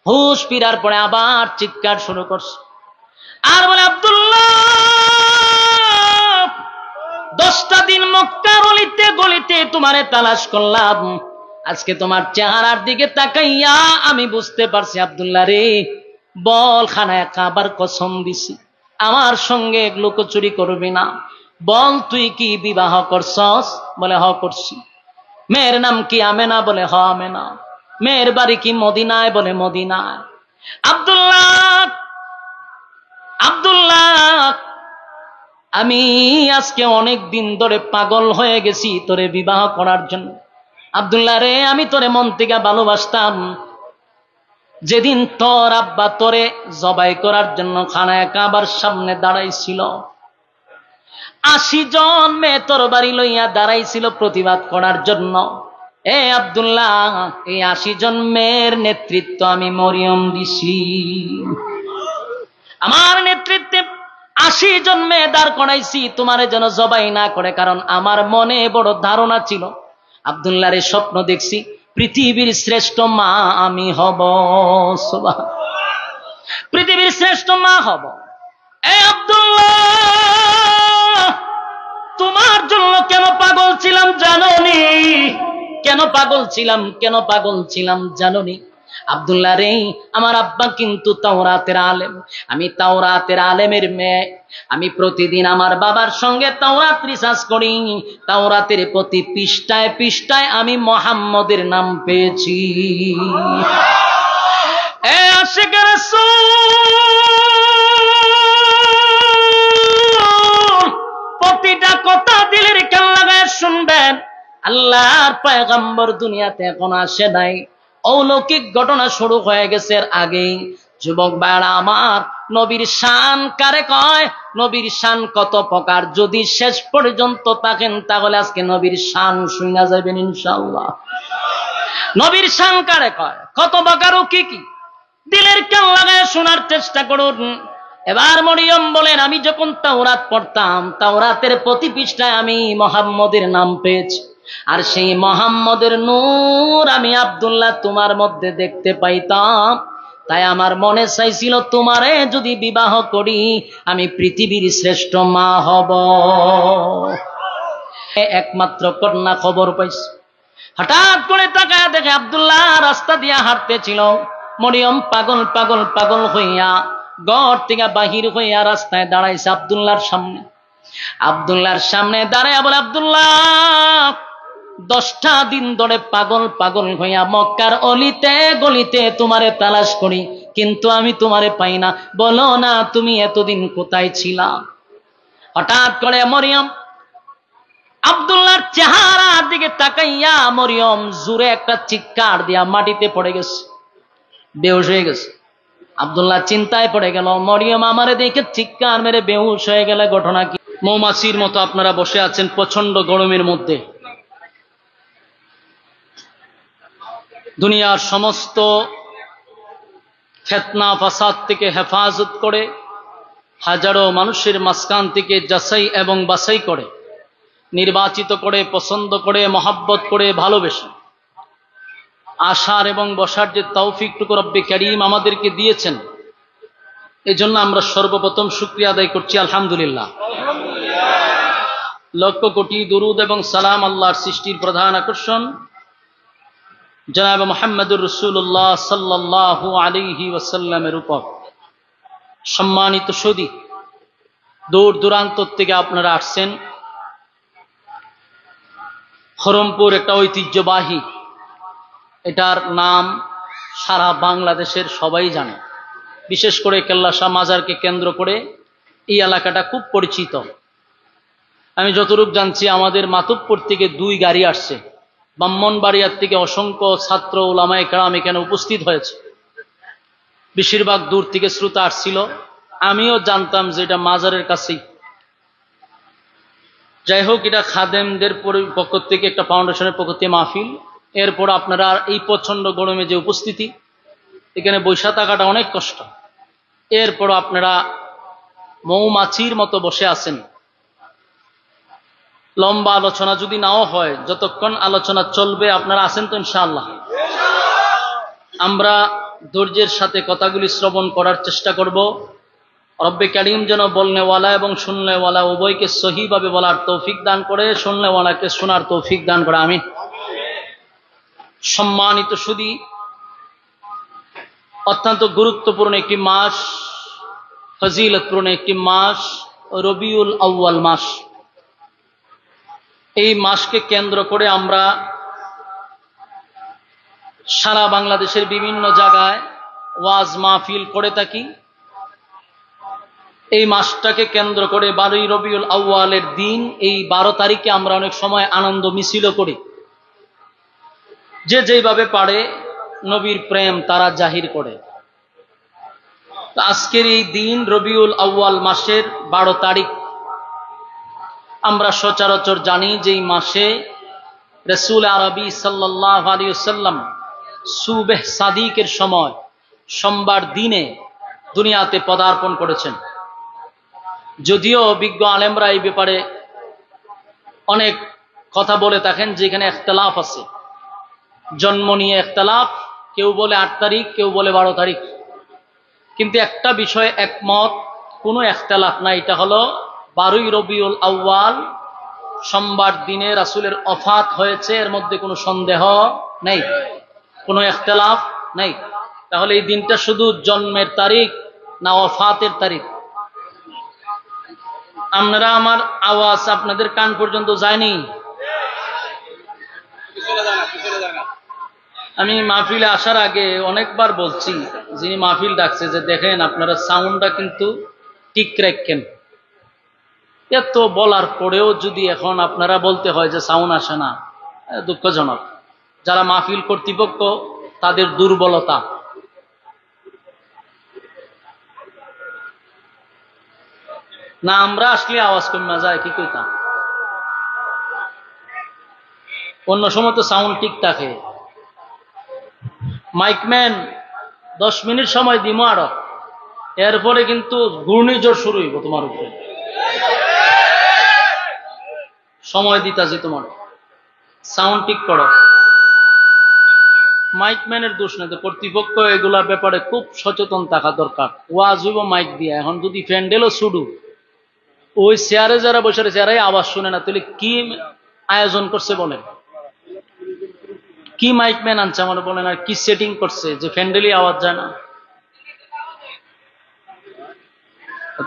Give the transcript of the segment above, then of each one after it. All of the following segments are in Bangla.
হুশ ফিরার পরে আবার চিৎকার শুরু করছে আর বলে, আব্দুল্লাহ 10টা দিন মক্কার অলিতে গলিতে তোমারে তালাশ করলাম, আজকে তোমার চেহারার দিকে তাকাইয়া আমি বুঝতে পারছি আব্দুল্লাহ রে, বল খানায় কাবার কসম দিছি আমার সঙ্গে লুকোচুরি করবি না, বল তুই কি বিবাহ করছস? বলে হ করছি। মেয়ের নাম কি আমেনা? বলে হ আমেনা। মেয়ের বাড়ি কি মদিনায়? বলে মদিনায়। আব্দুল্লাহ আমি আজকে অনেক দিন ধরে পাগল হয়ে গেছি তোরে বিবাহ করার জন্য। আব্দুল্লাহ রে, আমি তোরে মন থেকে ভালোবাসতাম। যেদিন তোর আব্বা তোরে জবাই করার জন্য খানায় কাবার সামনে দাঁড়াইছিল, 80 জন মেয়ে তোর বাড়ি লইয়া দাঁড়াইছিল প্রতিবাদ করার জন্য। এ আব্দুল্লাহ, এই 80 জন মেয়ের নেতৃত্ব আমি মরিয়ম দিছি। আমার নেতৃত্বে 80 জন মেয়ে দাঁড় করাইছি তোমারে যেন জবাই না করে, কারণ আমার মনে বড় ধারণা ছিল, আব্দুল্লাহর স্বপ্ন দেখছি পৃথিবীর শ্রেষ্ঠ মা আমি হব। পৃথিবীর শ্রেষ্ঠ মা হব। এ আব্দুল্লাহ, তোমার জন্য কেন পাগল ছিলাম জানোনি? কেন পাগল ছিলাম জানোনি? আব্দুল্লাহ রে, আমার আব্বা কিন্তু তাওরাতের আলেম, আমি তাওরাতের আলেমের মেয়ে। আমি প্রতিদিন আমার বাবার সঙ্গে তাওরাত রিসার্চ করি। তাওরাতের প্রতি পৃষ্ঠায় পৃষ্ঠায় আমি মুহাম্মদের নাম পেয়েছি। এ আশিক রাসূল, প্রতিটা কথা দিলের কান লাগায় শুনবেন। আল্লাহর পয়গম্বর দুনিয়াতে এখন আসে নাই, অলৌকিক ঘটনা শুরু হয়ে গেছে এর আগেই। যুবক ভাইরা আমার, নবীর শান কারে কয়? নবীর শান কত প্রকার, যদি শেষ পর্যন্ত থাকেন তাহলে আজকে নবীর শান শুনা যাবেন ইনশাআল্লাহ। নবীর শান কারে কয়, কত প্রকার ও কি কি, দিলের কান লাগায় শোনার চেষ্টা করুন। এবার মরিয়ম বলেন, আমি যখন তাওরাত পড়তাম, তাওরাতের প্রতি পৃষ্ঠায় আমি মুহাম্মদের নাম পেয়েছি, আর সেই মুহাম্মদের নূর আমি আব্দুল্লাহ তোমার মধ্যে দেখতে পাইতাম। তাই আমার মনে চাইছিল তোমারে যদি বিবাহ করি আমি পৃথিবীর শ্রেষ্ঠ মা হব। একমাত্র কন্যা খবর পাইছে। হঠাৎ করে তাকায় দেখে আব্দুল্লাহ রাস্তা দিয়া হাঁটতেছিল। মরিয়ম পাগল হইয়া ঘর থেকে বাহির হইয়া রাস্তায় দাঁড়াইছে আব্দুল্লাহর সামনে দাঁড়ায় বলে, আব্দুল্লাহ 10টা দিন ধরে পাগল হইয়া মক্কার অলিতে গলিতে তোমারে তালাশ করি, কিন্তু আমি তোমারে পাই না। বলো না তুমি এতদিন কোথায় ছিলা? হঠাৎ করে মরিয়ম আব্দুল্লাহর চেহারার দিকে তাকাইয়া মরিয়ম জোরে একটা চিৎকার দিয়া মাটিতে পড়ে গেছে, বেহুশ হয়ে গেছে। আব্দুল্লাহ চিন্তায় পড়ে গেল, মরিয়ম আমারে দেখে চিৎকার মেরে বেহুশ হয়ে গেলে ঘটনা কি? মৌমাছির মতো আপনারা বসে আছেন প্রচন্ড গরমের মধ্যে। দুনিয়ার সমস্ত ফিতনা ফাসাদ থেকে হেফাজত করে, হাজারো মানুষের মাঝখান থেকে যাচাই এবং বাছাই করে, নির্বাচিত করে, পছন্দ করে, মহব্বত করে, ভালোবেসে আসার এবং বসার যে তৌফিকটুকু রব্বে কারীম আমাদেরকে দিয়েছেন, এজন্য আমরা সর্বপ্রথম শুকরিয়া আদায় করছি আলহামদুলিল্লাহ। লক্ষ কোটি দুরুদ এবং সালাম আল্লাহর সৃষ্টির প্রধান আকর্ষণ জনাব মুহাম্মদুর রাসূলুল্লাহ সাল্লাল্লাহু আলাইহি ওয়াসাল্লামের উপর। সম্মানিত সুধী, দূর দূরান্ত থেকে আপনারা আসছেন। খরমপুর একটা ঐতিহ্যবাহী, এটার নাম সারা বাংলাদেশের সবাই জানে। বিশেষ করে কেল্লা শাহ মাজারকে কেন্দ্র করে এই এলাকাটা খুব পরিচিত। আমি যতটুকু জানছি আমাদের মাতুব্বর থেকে 2 গাড়ি আসছে, ব্রাহ্মণবাড়িয়ার থেকে অসংখ্য ছাত্র উলামায়ে কেরাম এখানে উপস্থিত হয়েছে। বেশিরভাগ দূর থেকে শ্রোতা আসছিল। আমিও জানতাম যে এটা মাজারের কাছেই। যাই হোক, এটা খাদেমদের পক্ষ থেকে, একটা ফাউন্ডেশনের পক্ষ থেকে মাহফিল। এরপর আপনারা এই প্রচন্ড গরমে যে উপস্থিতি, এখানে বৈশা থাকাটা অনেক কষ্ট। এরপর আপনারা মৌমাছির মতো বসে আছেন। লম্বা আলোচনা যদি নাও হয়, যতক্ষণ আলোচনা চলবে আপনারা আছেন তো ইনশাআল্লাহ? আমরা ধৈর্যের সাথে কথাগুলি শ্রবণ করার চেষ্টা করব। রব্বে কারীম যেন বলনেওয়ালা এবং শুননেওয়ালা উভয়কে সহিভাবে বলার তৌফিক দান করে, শুননেওয়ালাকে শোনার তৌফিক দান করে, আমিন। সম্মানিত সুধী, অত্যন্ত গুরুত্বপূর্ণ একটি মাস, ফজিলতপূর্ণ একটি মাস রবিউল আউয়াল মাস। এই মাসকে কেন্দ্র করে আমরা সারা বাংলাদেশের বিভিন্ন জায়গায় ওয়াজ মাহফিল করে থাকি। এই মাসটাকে কেন্দ্র করে 12 রবিউল আউয়ালের দিন, এই 12 তারিখে আমরা অনেক সময় আনন্দ মিছিল করি। যে যেভাবে পারে নবীর প্রেম তারা জাহির করে। আজকের এই দিন রবিউল আউয়াল মাসের 12 তারিখ। আমরা সচরাচর জানি যে এই মাসে রাসূল আরবি সাল্লাল্লাহু আলাইহি ওয়াসাল্লাম সুবহ সাদিকের সময় সোমবার দিনে দুনিয়াতে পদার্পণ করেছেন। যদিও বিজ্ঞ আলেমরা এই ব্যাপারে অনেক কথা বলে থাকেন, যেখানে ইখতিলাফ আছে, জন্ম নিয়ে ইখতিলাফ, কেউ বলে 8 তারিখ, কেউ বলে 12 তারিখ। কিন্তু একটা বিষয়ে একমত, কোনো ইখতিলাফ নাই, এটা হলো 12 রবিউল আউয়াল সোমবার দিনে রাসূলের ওফাত হয়েছে, এর মধ্যে কোনো সন্দেহ নেই, কোনো ইখতিলাফ নেই। তাহলে এই দিনটা শুধু জন্মের তারিখ না ওফাতের তারিখ? আপনারা, আমার আওয়াজ আপনাদের কান পর্যন্ত যায়নি? আমি মাহফিলে আসার আগে অনেকবার বলছি, যিনি মাহফিল ডাকছে, যে দেখেন আপনারা সাউন্ডটা কিন্তু ঠিক রাখেন। এত বলার পরেও যদি এখন আপনারা বলতে হয় যে সাউন্ড আসে না, দুঃখজনক। যারা মাহফিল কর্তৃপক্ষ তাদের দুর্বলতা। না আমরা আসলে আওয়াজ কমে যায়, কি কইতাম? অন্য সময় তো সাউন্ড ঠিক থাকে। মাইকম্যান 10 মিনিট সময় দিব, আরো এরপরে কিন্তু ঘূর্ণিঝড় শুরু হইব তোমার উপরে। সময় দিতাছি তোমার, সাউন্ড ঠিক করো। মাইকম্যানের দোষ নেই, কর্তৃপক্ষ এগুলার ব্যাপারে খুব সচেতন থাকা দরকার। ওয়াজ হইব মাইক দিয়ে। এখন যদি প্যান্ডেলও শুরু, ওই চেয়ারে যারা বসে রয়েছে এরাই আওয়াজ শুনে না, তাহলে কি আয়োজন করছে বলেন? কি মাইকম্যান আনছে আমার বলেন? আর কি সেটিং করছে যে প্যান্ডেলই আওয়াজ যায় না?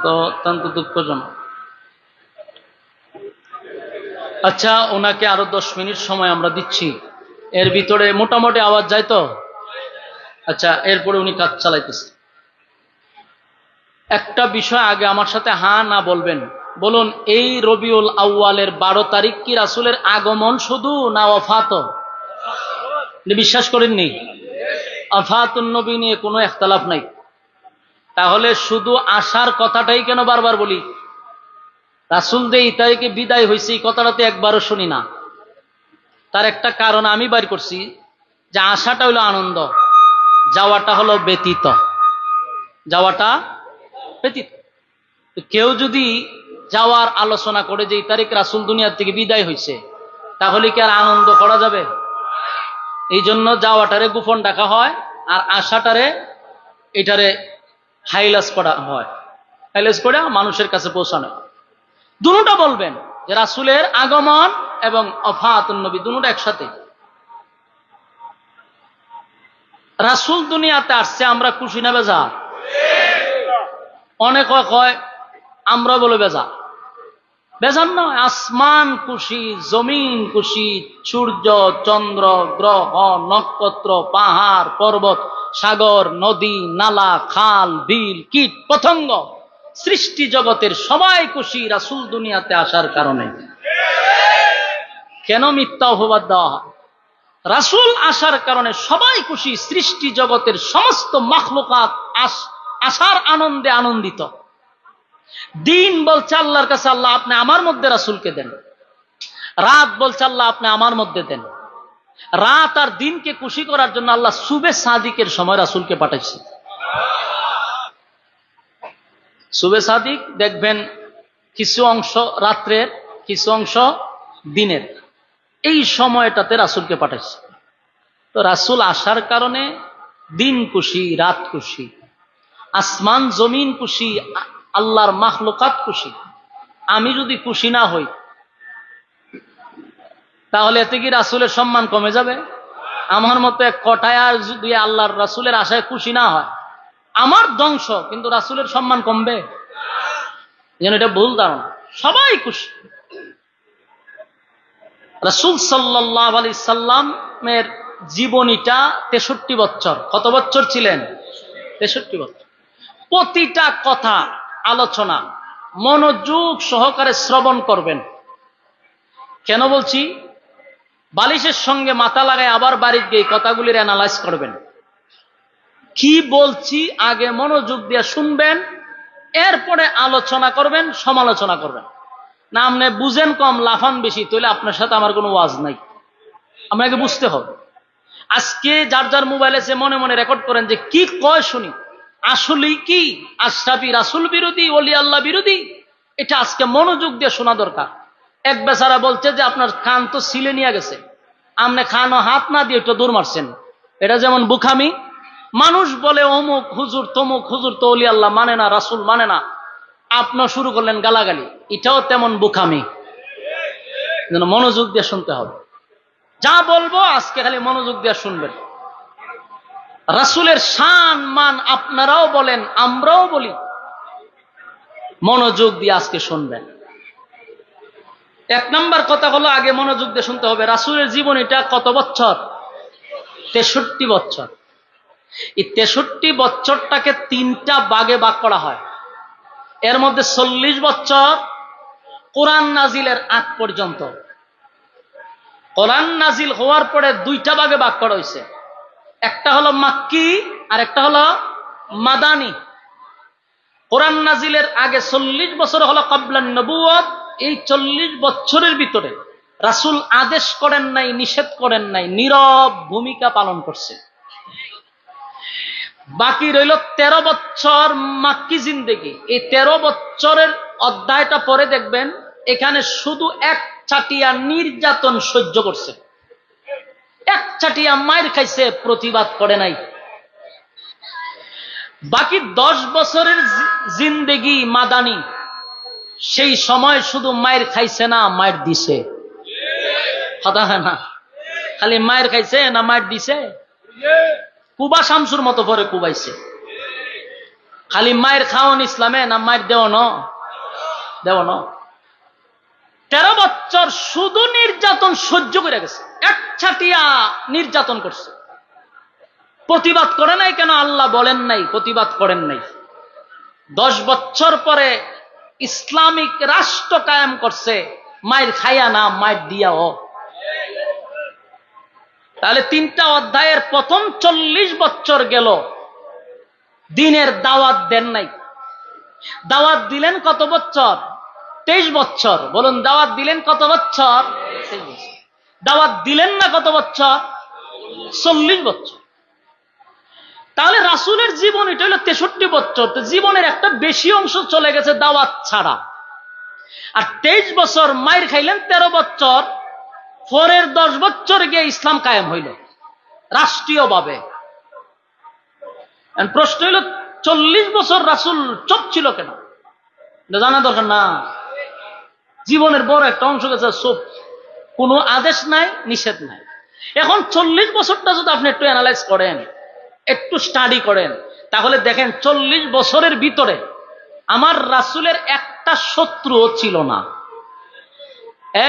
তো অত্যন্ত দুঃখজনক। আচ্ছা, ওনাকে আরো 10 মিনিট সময় আমরা দিচ্ছি, এর ভিতরে মোটামুটি আওয়াজ যায় তো? আচ্ছা, এরপরে উনি কাজ চালাইতেছে। একটা বিষয় আগে আমার সাথে হ্যাঁ না বলবেন। বলুন, এই রবিউল আউয়ালের 12 তারিখ কি রাসূলের আগমন শুধু, না ওফাত? বিশ্বাস করেননি? ওফাতুন নবী নিয়ে কোনো ইখতিলাফ নাই। তাহলে শুধু আসার কথাটাই কেন বারবার বলি? রাসূল যে এই তারিখে বিদায় হয়েছে, এই কথাটাতে একবারও শুনি না। তার একটা কারণ আমি বের করছি, যে আসাটা হলো আনন্দ, যাওয়াটা হলো ব্যতীত। যাওয়াটা ব্যতীত। কেউ যদি যাওয়ার আলোচনা করে যে এই তারিখ রাসূল দুনিয়ার থেকে বিদায় হয়েছে, তাহলে কি আর আনন্দ করা যাবে? এই জন্য যাওয়াটারে গোপন রাখা হয়, আর আশাটারে এটারে হাইলাস করা হয়, হাইলাস করে মানুষের কাছে পৌঁছানো। দুটোটা বলবেন যে রাসূলের আগমন এবং ওফাতুন নবী দুটোটা একসাথে। রাসূল দুনিয়াতে আসছে, আমরা খুশি না বেজার? অনেক কয় আমরা বলে বেজার। বেজার নয়, আসমান খুশি, জমিন খুশি, সূর্য, চন্দ্র, গ্রহ, নক্ষত্র, পাহাড়, পর্বত, সাগর, নদী, নালা, খাল, বিল, কীট, পতঙ্গ, সৃষ্টি জগতের সবাই খুশি রাসূল দুনিয়াতে আসার কারণে। কেন মিথ্যা অপবাদ দেওয়া হয়? রাসূল আসার কারণে সবাই খুশি, সৃষ্টি জগতের সমস্ত মাখলুকাত আসার আনন্দে আনন্দিত। দিন বলছে আল্লাহর কাছে, আল্লাহ আপনি আমার মধ্যে রাসূলকে দেন। রাত বলছে আল্লাহ আপনি আমার মধ্যে দেন। রাত আর দিনকে খুশি করার জন্য আল্লাহ সুবে সাদিকের সময় রাসূলকে পাঠাইছে। সুবে সাদিক দেখবেন কিছু অংশ রাত্রের, কিছু অংশ দিনের, এই সময়টাতে রাসূলকে পাঠাইছে। তো রাসূল আসার কারণে দিন খুশি, রাত খুশি, আসমান জমিন খুশি, আল্লাহর মাখলুকাত খুশি। আমি যদি খুশি না হই তাহলে এতে কি রাসূলের সম্মান কমে যাবে? আমার মতো এক কটায় আর যদি আল্লাহর রাসূলের আশায় খুশি না হয়, আমার ধ্বংস, কিন্তু রাসূলের সম্মান কমবে? যেন এটা ভুল ধারণা। সবাই খুশি। রাসূল সাল্লাল্লাহু আলাইহি সাল্লামের জীবনীটা 63 বছর। কত বছর ছিলেন? 63 বছর। প্রতিটা কথা আলোচনা মনোযোগ সহকারে শ্রবণ করবেন। কেন বলছি? বালিশের সঙ্গে মাথা লাগায় আবার বাড়িতে গিয়ে কথাগুলির অ্যানালাইজ করবেন। কি বলছি আগে মনোযোগ দিয়ে শুনবেন, এরপরে আলোচনা করবেন, সমালোচনা করবেন। না আপনি বুঝেন কম, লাফান বেশি, তাহলে আপনার সাথে আমার কোনো ওয়াজ নাই। আপনাকে বুঝতে হবে। আজকে যার যার মোবাইলে সে মনে মনে রেকর্ড করেন যে কি কয় শুনি, আসলেই কি আশরাফি রাসূল বিরোধী, ওলি আল্লাহ বিরোধী? এটা আজকে মনোযোগ দিয়ে শোনা দরকার। এক বেচারা বলছে যে আপনার কান তো সিলে নিয়ে গেছে, আপনি খানো হাত না দিয়ে একটু দৌড় মারছেন। এটা যেমন বুখামি। মানুষ বলে অমুক হুজুর তমুক হুজুর তো ওলি আল্লাহ মানে না, রাসূল মানে না, আপনিও শুরু করলেন গালাগালি। এটাও তেমন বুখামি। মনোযোগ দিয়ে শুনতে হবে। যা বলবো আজকে খালি মনোযোগ দিয়ে শুনবেন। রাসূলের শান মান আপনারাও বলেন, আমরাও বলি, মনোযোগ দিয়ে আজকে শুনবেন। এক নাম্বার কথা হলো আগে মনোযোগ দিয়ে শুনতে হবে। রাসূলের জীবনীটা কত বছর? 63 বছর। এই 63 বছরটাকে 3টা ভাগে ভাগ করা হয়। এর মধ্যে 40 বছর কোরআন নাজিলের আগ পর্যন্ত। কোরআন নাজিল হওয়ার পরে 2টা ভাগে ভাগ করা হয়েছে। একটা হলো মাক্কি আর একটা হলো মাদানী। কোরআন নাজিলের আগে 40 বছর হলো ক্বাবলান নবুয়ত। এই 40 বছরের ভিতরে রাসূল আদেশ করেন নাই, নিষেধ করেন নাই, নীরব ভূমিকা পালন করছে। বাকি রইল 13 বছর মাক্কি জিন্দেগি। এই 13 বছরের অধ্যায়টা পরে দেখবেন এখানে শুধু এক চাটিয়া নির্যাতন সহ্য করছে, এক চাটিয়া মায়ের খাইছে, প্রতিবাদ করে নাই। বাকি 10 বছরের জিন্দেগি মাদানী, সেই সময় শুধু মায়ের খাইছে না, মায়ের দিছে। কথা হয় না? খালি মায়ের খাইছে না মায়ের দিছে? কুবা শামসুর মতো পরে কুবাইছে। খালি মায়ের খাওয়ান ইসলামে না মায়ের দেওয়ানো? 13 বছর শুধু নির্যাতন সহ্য করে গেছে, এক ছাটিয়া নির্যাতন করছে। প্রতিবাদ করে নাই কেন? আল্লাহ বলেন নাই, প্রতিবাদ করেন নাই। 10 বছর পরে ইসলামিক রাষ্ট্র কায়েম করছে, মায়ের খাইয়া না, মায়ের দিয়াও। তাহলে 3টা অধ্যায়ের প্রথম 40 বছর গেল, দিনের দাওয়াত দেন নাই। দাওয়াত দিলেন কত বছর? 23 বছর। বলুন, দাওয়াত দিলেন কত বছর? 23 বছর। দাওয়াত দিলেন না কত বছর? 40 বছর। তাহলে রাসূলের জীবন এটা হলো 63 বছর। জীবনের একটা বেশি অংশ চলে গেছে দাওয়াত ছাড়া। আর 23 বছর মায়ের খাইলেন, 13 বছর পরের 10 বছর গিয়ে ইসলাম কায়েম হইল রাষ্ট্রীয়ভাবে। প্রশ্ন হইল 40 বছর রাসূল চুপ ছিল কেন? জানা দরকার না? জীবনের বড় একটা অংশ গেছে চুপ, কোনো আদেশ নাই, নিষেধ নাই। এখন 40 বছরটা যদি আপনি একটু অ্যানালাইজ করেন, একটু স্টাডি করেন, তাহলে দেখেন 40 বছরের ভিতরে আমার রাসূলের একটা শত্রুও ছিল না।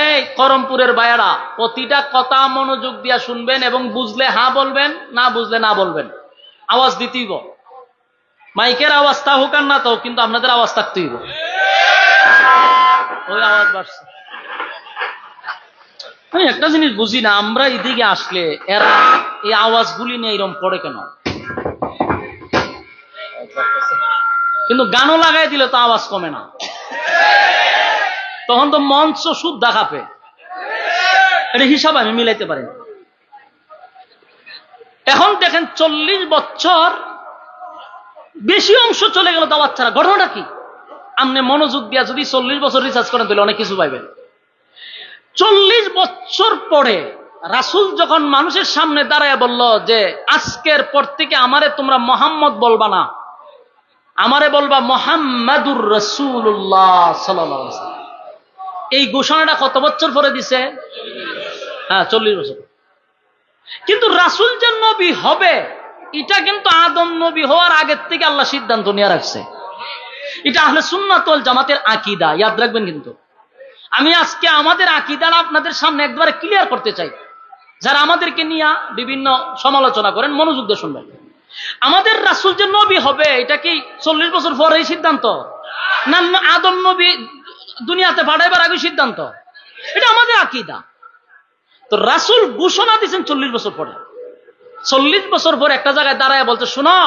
এই করমপুরের ভাইয়ারা, প্রতিটা কথা মনোযোগ দিয়া শুনবেন এবং বুঝলে হ্যাঁ বলবেন, না বুঝলে না বলবেন। আওয়াজ দিতেইব, মাইকের আওয়াজ তা হোক আর না তো, কিন্তু আপনাদের আওয়াজ থাকতেইব। ওই আওয়াজ বাড়ছে। আমি একটা জিনিস বুঝি না, আমরা এদিকে আসলে এরা এই আওয়াজগুলি নিয়ে এরকম করে কেন? কিন্তু গানও লাগাই দিলে তো আওয়াজ কমে না, তখন তো মঞ্চ শুদ্ধ খাপে। এটা হিসাব আমি মিলাইতে পারি না। এখন দেখেন 40 বছর বেশি অংশ চলে গেল দাওয়াত ছাড়া। ঘটনাটা কি? আপনি মনোযোগ দিয়া যদি 40 বছর রিসার্চ করেন তাহলে অনেক কিছু পাইবেন। 40 বছর পরে রাসূল যখন মানুষের সামনে দাঁড়ায় বলল যে আজকের পর থেকে আমারে তোমরা মোহাম্মদ বলবা না, আমারে বলবা মুহাম্মাদুর রাসূলুল্লাহ সাল্লাল্লাহু আলাইহি ওয়াসাল্লাম, এই ঘোষণাটা কত বছর পরে দিছে? হ্যাঁ, 40 বছর। কিন্তু রাসূল যে নবী হবে এটা কিন্তু আদম নবী হওয়ার আগের থেকে আল্লাহ সিদ্ধান্ত নিয়ে রাখছে। এটা আহলে সুন্নাত ওয়াল জামাতের আকীদা, ইয়াদ রাখবেন। কিন্তু আমি আজকে আমাদের আকীদাটা আপনাদের সামনে একবারে ক্লিয়ার করতে চাই। যারা আমাদেরকে নিয়ে বিভিন্ন সমালোচনা করেন মনোযোগ দিয়ে শুনবেন। আমাদের রাসূল যে নবী হবে এটা কি 40 বছর পরেই সিদ্ধান্ত, না আদম নবী দুনিয়াতে পাঠাইবার আগে সিদ্ধান্ত? এটা আমাদের আকীদা। তো রাসূল ঘোষণা দিয়েছেন 40 বছর পরে। 40 বছর পরে একটা জায়গায় দাঁড়ায় বলতে, শোনো,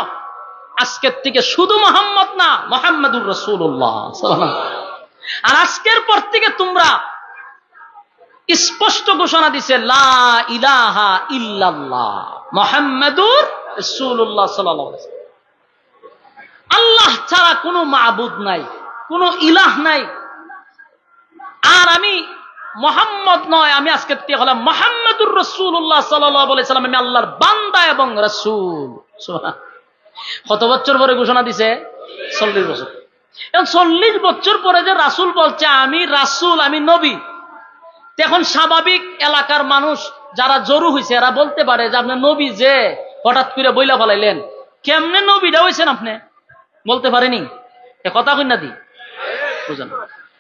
আজকের থেকে শুধু মুহাম্মদ না, মুহাম্মাদুর রাসূলুল্লাহ সাল্লাল্লাহু আলাইহি ওয়াসাল্লাম। আর আজকের পর থেকে তোমরা স্পষ্ট ঘোষণা দিছে লা ইলাহা ইল্লাল্লাহ মুহাম্মাদুর রাসূলুল্লাহ সাল্লাল্লাহু আলাইহি ওয়াসাল্লাম। আল্লাহ ছাড়া কোনো মাবুদ নাই, কোনো ইলাহ নাই। আর আমি মুহাম্মদ নয়, আমি আজকে থেকে হলাম মুহাম্মাদুর রাসূলুল্লাহ সাল্লাল্লাহু আলাইহি ওয়াসাল্লাম, আমি আল্লাহর বান্দা এবং রাসূল। সুবহান। কত বছর পরে ঘোষণা দিছে? 40 বছর। এখন 40 বছর পরে যে রাসূল বলছে আমি রাসূল, আমি নবী, এখন স্বাভাবিক এলাকার মানুষ যারা জরু হয়েছে এরা বলতে পারে যে আপনি নবী যে হঠাৎ করে বইলা ফেলাইলেন, কেমনে নবীটা হয়েছেন আপনি? বলতে পারেনি? এ কথা কই না দি বুঝেন।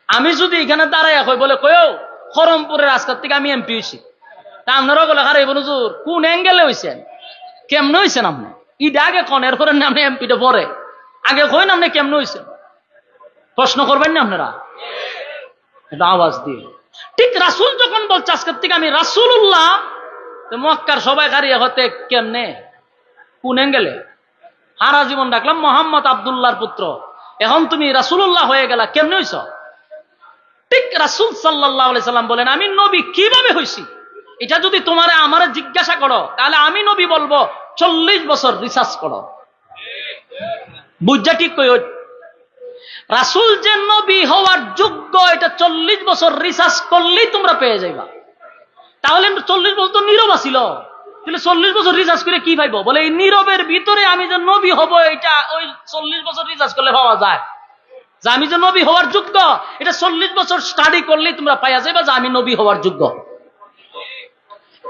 আমি যদি এখানে দাঁড়ায় কই বলে কয়ও খরমপুরের আজকের থেকে আমি এমপি হয়েছি, তা আপনারা বলে আরে হুজুর কোন অ্যাঙ্গেলে হয়েছেন, কেমনে হয়েছেন আপনি? ইটা আগে কোন এর করেন না আপনি এমপিটা পরে আগে কই না আপনি কেমনে হয়েছেন? প্রশ্ন করবেন না আপনারা? এটা আওয়াজ দিয়ে। ঠিক রাসূল যখন বলছে আজকের থেকে আমি রাসূলুল্লাহ, মক্কার সবাই গাড়িয়া হতে কেমনে, কোন অ্যাঙ্গেলে? সারা জীবন ডাকলাম মোহাম্মদ আব্দুল্লাহর পুত্র, এখন তুমি রাসূলুল্লাহ হয়ে গেলা, কেমনে হইছ? ঠিক রাসূল সাল্লাল্লাহু আলাইহি সাল্লাম বলেন আমি নবী কিভাবে হইছি এটা যদি তোমারে আমারে জিজ্ঞাসা করো তাহলে আমি নবী বলবো 40 বছর রিসার্চ করো। বুঝা ঠিক কই? রাসূল যে নবী হওয়ার যোগ্য এটা 40 বছর রিসার্চ করলেই তোমরা পেয়ে যাইবা। তাহলে 40 বছর তো নীরব ছিল, তাহলে 40 বছর রিসার্চ করে কি পাইবো? বলে এই নীরবের ভিতরে আমি যে নবী হব এটা ওই 40 বছর রিসার্চ করলে পাওয়া যায়। যে আমি যে নবী হওয়ার যোগ্য এটা 40 বছর স্টাডি করলেই তোমরা পাইয়া যাইবা যে আমি নবী হওয়ার যোগ্য।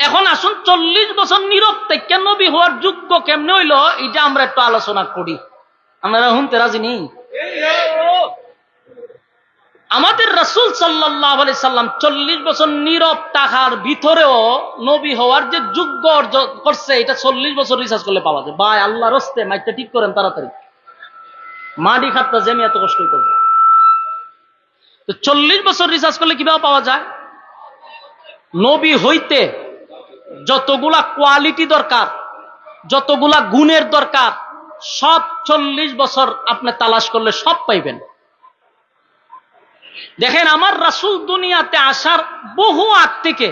এখন আসুন 40 বছর নীরব থেকে নবী হওয়ার যোগ্য কেমনে হইলো এটা আমরা একটু আলোচনা করি। আপনারা শুনতে রাজি নেই? আমাদের রাসূল সাল্লাল্লাহু আলাইহি সাল্লাম 40 বছর নীরব থাকার ভিতরেও নবী হওয়ার যে যোগ্য অর্জন করছে এটা 40 বছর রিসার্চ করলে পাওয়া যায়। ভাই আল্লাহর হস্তে মাইকটা ঠিক করেন তাড়াতাড়ি, মাটি খাটটা জেমি এত কষ্ট হইতেছে। তো 40 বছর রিসার্চ করলে কিভাবে পাওয়া যায়? নবী হইতে যতগুলা কোয়ালিটি দরকার, যতগুলা গুণের দরকার সব 40 বছর আপনি তালাশ করলে সব পাইবেন। দেখেন আমার রাসূল দুনিয়াতে আসার বহু আগ থেকে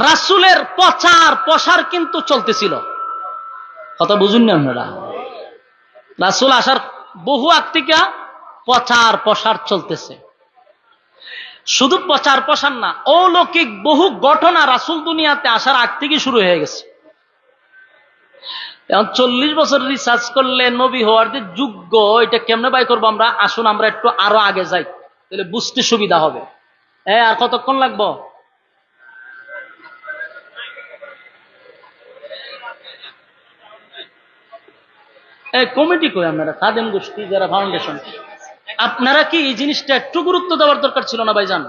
রাসূলের প্রচার প্রসার কিন্তু চলতেছিল। কথা বুঝুন না আপনারা? রাসূল আসার বহু আগ থেকে প্রচার প্রসার চলতেছে। শুধু প্রচার প্রসার না, অলৌকিক বহু ঘটনা রাসূল দুনিয়াতে আসার আগ থেকে শুরু হয়ে গেছে। এখন 40 বছর রিসার্চ করলে নবী হওয়ার যে যোগ্য এটা কেমনে বাই করবো আমরা? আসুন আমরা একটু আরো আগে যাই, তাহলে বুঝতে সুবিধা হবে। আর কতক্ষণ লাগবো? কমিটি কই আপনারা খাদেম গোষ্ঠী যারা ফাউন্ডেশন, আপনারা কি এই জিনিসটা একটু গুরুত্ব দেওয়ার দরকার ছিল না ভাইজান?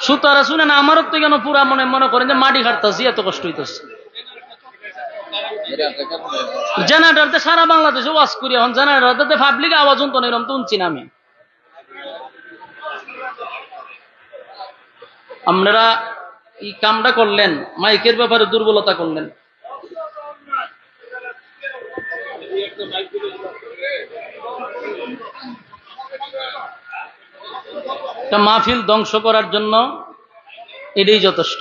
সুতারা শুনে না আমারও তো কেন পুরা মনে করেন যে মাটি খাটতেছি, এত কষ্ট হইতেছে। জেনারেটরতে সারা বাংলাদেশে ওয়াজ করি, এখন জেনারেটরতে পাবলিক আওয়াজ তো এরকম তো শুনছি না আমি। আপনারা এই কামটা করলেন, মাইকের ব্যাপারে দুর্বলতা করলেন। মাহফিল ধ্বংস করার জন্য এটাই যথেষ্ট।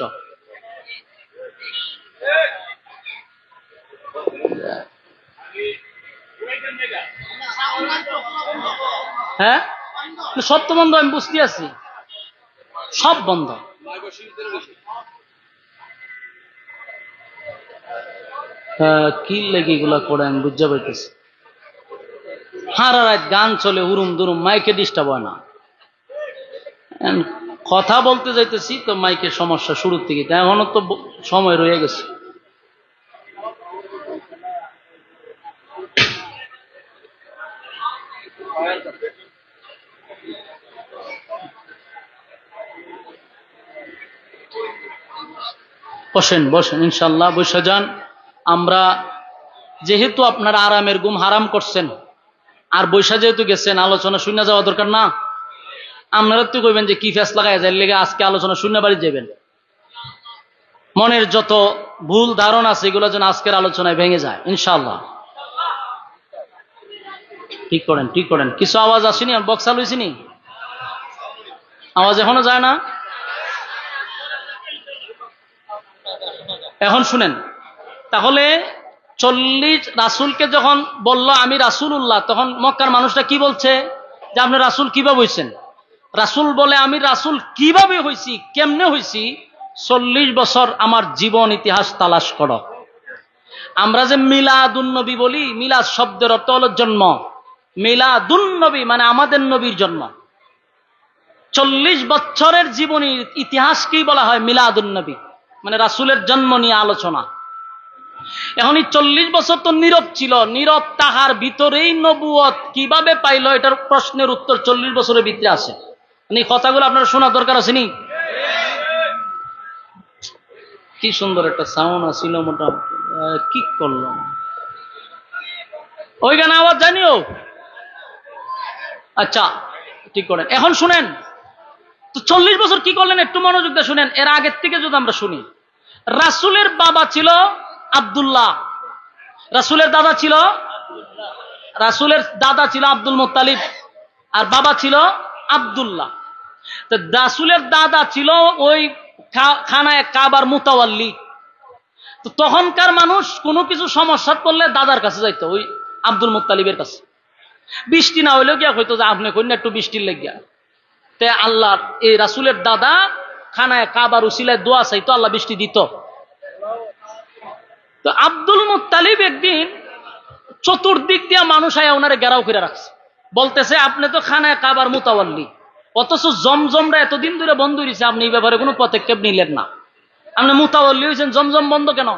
হ্যাঁ, সব তো বন্ধ, আমি বুঝতে আছি, সব বন্ধ। কি লেগে এগুলা করে আমি বুঝতে পারতেছি। সারা রাত গান চলে, উরুম দুরুম, মাইকে ডিস্টার্ব হয় না। কথা বলতে যাইতেছি তো মাইকের সমস্যা শুরুর থেকে, এখনো তো সময় রয়ে গেছে। বসেন বসেন, ইনশাল্লাহ বসে যান। আমরা যেহেতু আপনারা আরামের ঘুম হারাম করছেন, আর বৈশা যেহেতু গেছেন, আলোচনা শুনে যাওয়া দরকার না। আপনারা তো কইবেন যে কি ফেস লাগাই যায় লেগে আজকে আলোচনা শূন্য বাড়ি যাবেন। মনের যত ভুল ধারণা আছে এগুলো যেন আজকের আলোচনায় ভেঙে যায় ইনশাআল্লাহ। ঠিক করেন, ঠিক করেন। কিছু আওয়াজ আসেনি, বক্স চালু হয়েছিনি, আওয়াজ এখনো যায় না। এখন শুনেন, তাহলে 40 রাসূলকে যখন বলল আমি রাসূলুল্লাহ, তখন মক্কার মানুষটা কি বলছে যে আপনি রাসূল কিভাবে হইছেন? রাসূল বলে আমি রাসূল কিভাবে হইছি, কেমনে হইছি, 40 বছর আমার জীবন ইতিহাস তালাশ করো। আমরা যে মিলাদুন নবী বলি, মিলাদ শব্দের অর্থ হলো জন্ম, মিলাদুন নবী মানে আমাদের নবীর জন্ম। 40 বছরের জীবনীর ইতিহাসকেই বলা হয় মিলাদুন নবী, মানে রাসূলের জন্ম নিয়ে আলোচনা। এখন এই 40 বছর তো নীরব ছিল, নীরব তাহার ভিতরেই নবুয়ত কিভাবে পাইল, এটার প্রশ্নের উত্তর 40 বছরের ভিতরে আছে। এই কথাগুলো আপনারা শোনার দরকার আছে নি? কি সুন্দর একটা সাউন্ড আছিল, মোটামুটি কি করলাম, ওই গান আওয়াজ জানিও। আচ্ছা ঠিক করেন। এখন শুনেন তো 40 বছর কি করলেন, একটু মনোযোগ দিয়ে শুনেন। এর আগের থেকে যদি আমরা শুনি, রাসূলের বাবা ছিল আব্দুল্লাহ, রাসূলের দাদা ছিল, রাসূলের দাদা ছিল আব্দুল মুত্তালিব, আর বাবা ছিল আব্দুল্লাহ। তো রাসূলের দাদা ছিল ওই খানায় কাবার মুতাওয়াল্লি। তো তখনকার মানুষ কোনো কিছু সমস্যা করলে দাদার কাছে যাইতো, ওই আব্দুল মুত্তালিবের কাছে। বৃষ্টি না হইলেও গিয়া হইতো যে আপনি কন্যা একটু বৃষ্টির লেগিয়া, তে আল্লাহ এই রাসূলের দাদা খানায় কাবার উসিলায় দোয়া চাইতো, আল্লাহ বৃষ্টি দিত। তো আব্দুল মুত্তালিব একদিন চতুর্দিক দিয়া মানুষ আয়া ওনারে ঘেরাও করে রাখছে, বলতেছে আপনি তো খানায় কাবার মুতাওয়াল্লি, অথচ জমজমরা এতদিন ধরে বন্ধ হয়েছে, আপনি এই ব্যাপারে কোনো পদক্ষেপ নিলেন না, আপনি মুতাওয়াল্লি হয়েছেন, জমজম বন্ধ কেন?